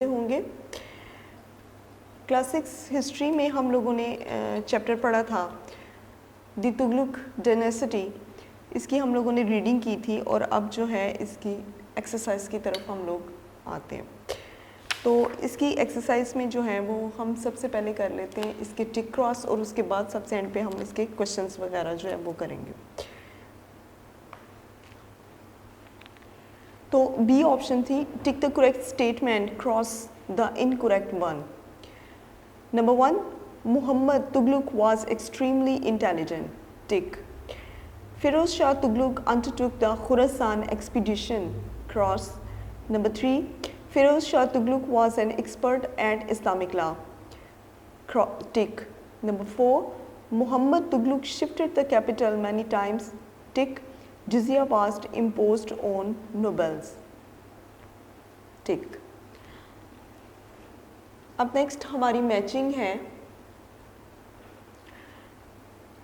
होंगे। Class 6 history में हम लोगों ने चैप्टर पढ़ा था द तुगलक डायनेस्टी। इसकी हम लोगों ने रीडिंग की थी और अब जो है इसकी एक्सरसाइज की तरफ हम लोग आते हैं। तो इसकी एक्सरसाइज में जो है वो हम सबसे पहले कर लेते हैं इसके टिक क्रॉस और उसके बाद सबसे एंड पे हम इसके क्वेश्चंस वगैरह जो है वो करेंगे। तो बी ऑप्शन थी tick the correct statement cross the incorrect one. Number 1, Muhammad Tughlaq was extremely intelligent. Tick. Firoz Shah Tughlaq undertook the Khorasan expedition. Cross. Number 3, Firoz Shah Tughlaq was an expert at Islamic law. Tick. Number 4, Muhammad Tughlaq shifted the capital many times. Tick. Jizya was imposed on nobles. Tick. अब next हमारी matching है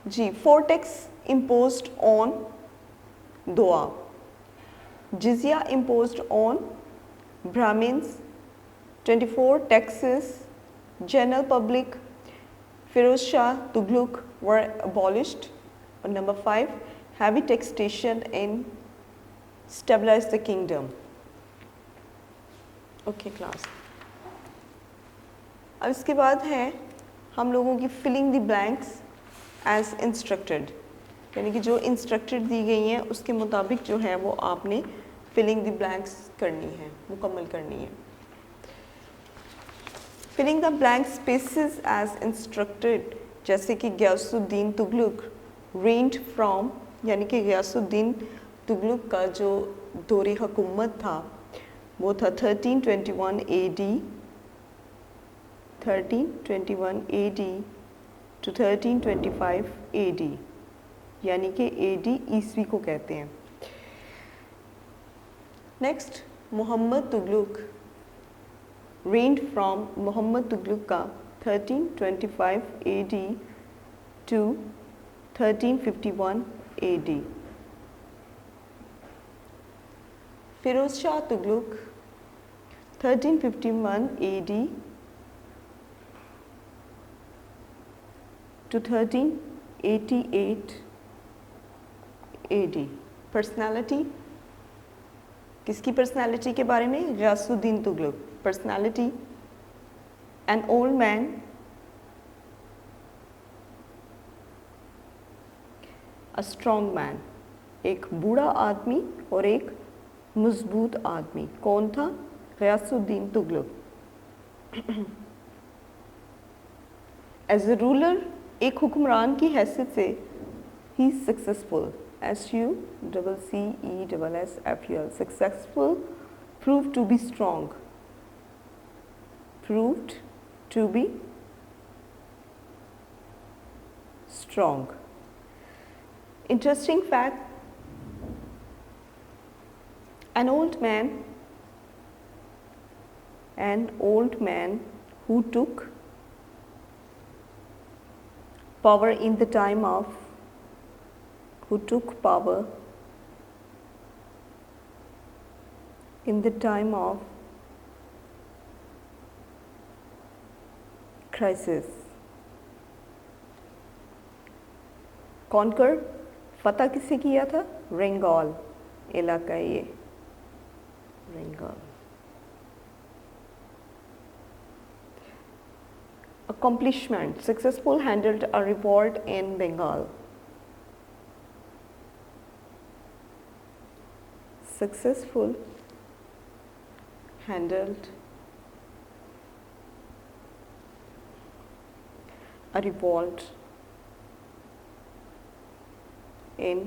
जी। 4 tax imposed on Doab, jizya imposed on Brahmins, 24 taxes general public, Firoz Shah Tughlaq were abolished, और number 5 heavy taxation in stabilise the kingdom. Okay class. अब इसके बाद है हम लोगों की filling the blanks as instructed, यानी कि जो इंस्ट्रक्टेड दी गई हैं उसके मुताबिक जो है वो आपने फिलिंग द ब्लैंक्स करनी है, मुकम्मल करनी है। Filling the blank spaces as instructed, जैसे कि गियासुद्दीन तुगलक रेंट फ्रॉम, यानी कि गियासुद्दीन तुगलक का जो दौरे हुकूमत था वो था 1321 AD 1321 AD to 1325 AD, यानी कि AD ईस्वी को कहते हैं। Next Muhammad Tughlaq reigned from, Muhammad Tughlaq का 1325 AD to 1351 AD। Firoz Shah Tughlaq 1351 AD to 1388 AD। Personality, किसकी पर्सनालिटी के बारे में? Ghiyasuddin Tughlaq. Personality, an old man, a strong man, एक बूढ़ा आदमी और एक मजबूत आदमी। कौन था? Ghiyasuddin Tughlaq. As a ruler, एक हुक्मरान की हैसियत से ही successful, SUCCESSFUL, successful, prove to be strong, proved to be strong. Interesting fact, an old man who took power in the time of, who took power in the time of crisis, conquer, फतह किससे किया था? रेंगाल इलाका, ये रेंगाल। Accomplishment, successful handled a revolt in Bengal, successful handled a revolt in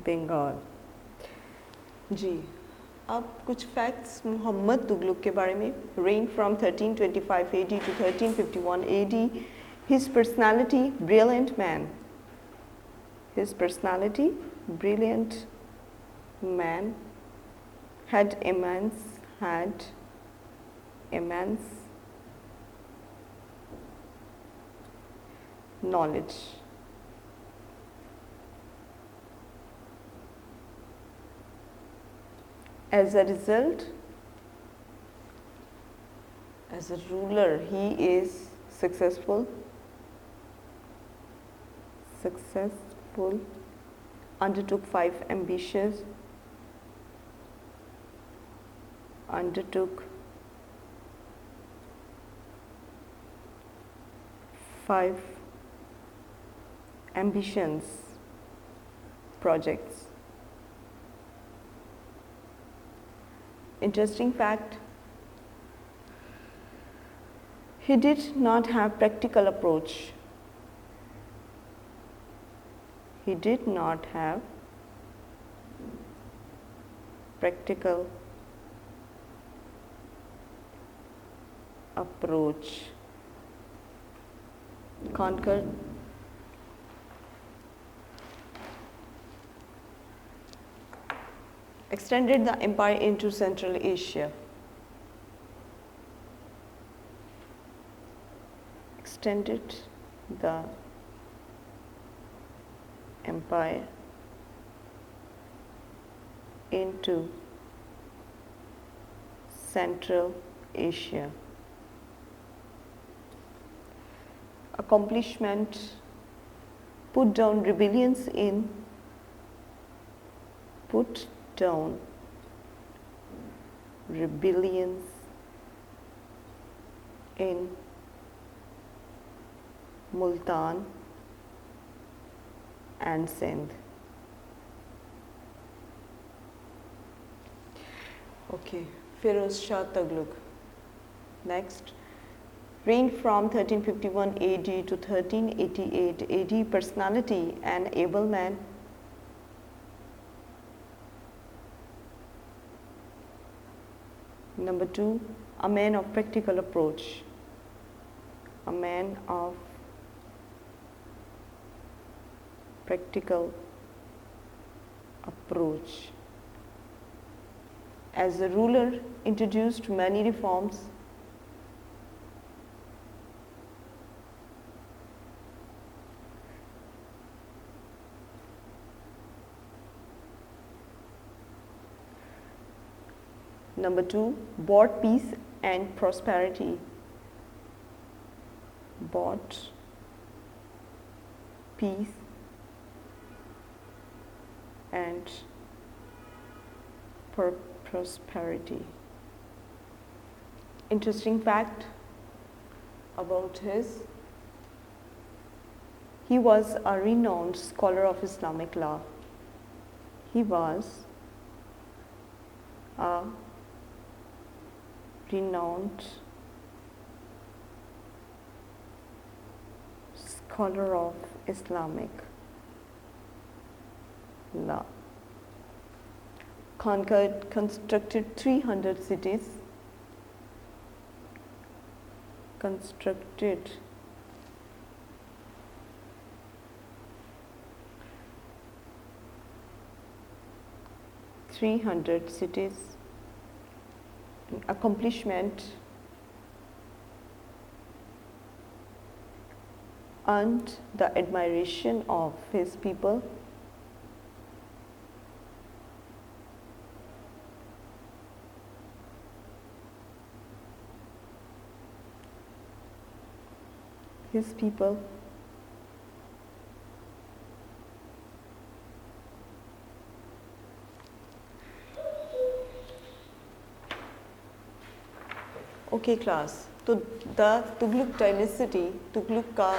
Bengal. जी, अब कुछ facts Mohammad Tughlaq के बारे में। Rain from 1325 AD to 1351 AD। His personality brilliant man, his personality brilliant man, had immense knowledge, As a result, as a ruler, he is successful, undertook 5 ambitious, projects. Interesting fact, he did not have practical approach. He did not have practical approach. Conquered extended the empire into Central Asia. Extended the empire into Central Asia. Accomplishment, put down rebellions in Multan and Sindh. Okay, Firoz Shah Tughlaq. Next, reigned from 1351 AD to 1388 AD, personality and able man. Number 2, a man of practical approach. A man of practical approach. As a ruler, introduced many reforms. Number 2, brought peace and prosperity. Brought peace and prosperity. Interesting fact about he was a renowned scholar of Islamic law. He was a renowned scholar of Islamic law. Constructed 300 cities. Constructed 300 cities. Accomplishment, earned the admiration of his people. Okay class, तो the Tughlaq dynasty, Tughlaq का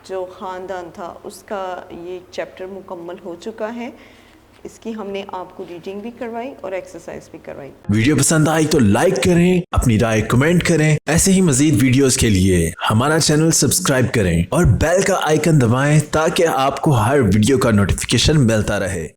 जो ख़ानदान था उसका ये chapter मुकम्मल हो चुका है। इसकी हमने आपको रीडिंग भी करवाई और एक्सरसाइज भी करवाई। वीडियो पसंद आई तो लाइक करें, अपनी राय कमेंट करें। ऐसे ही मजीद वीडियोस के लिए हमारा चैनल सब्सक्राइब करें और बेल का आइकन दबाएं ताकि आपको हर वीडियो का नोटिफिकेशन मिलता रहे।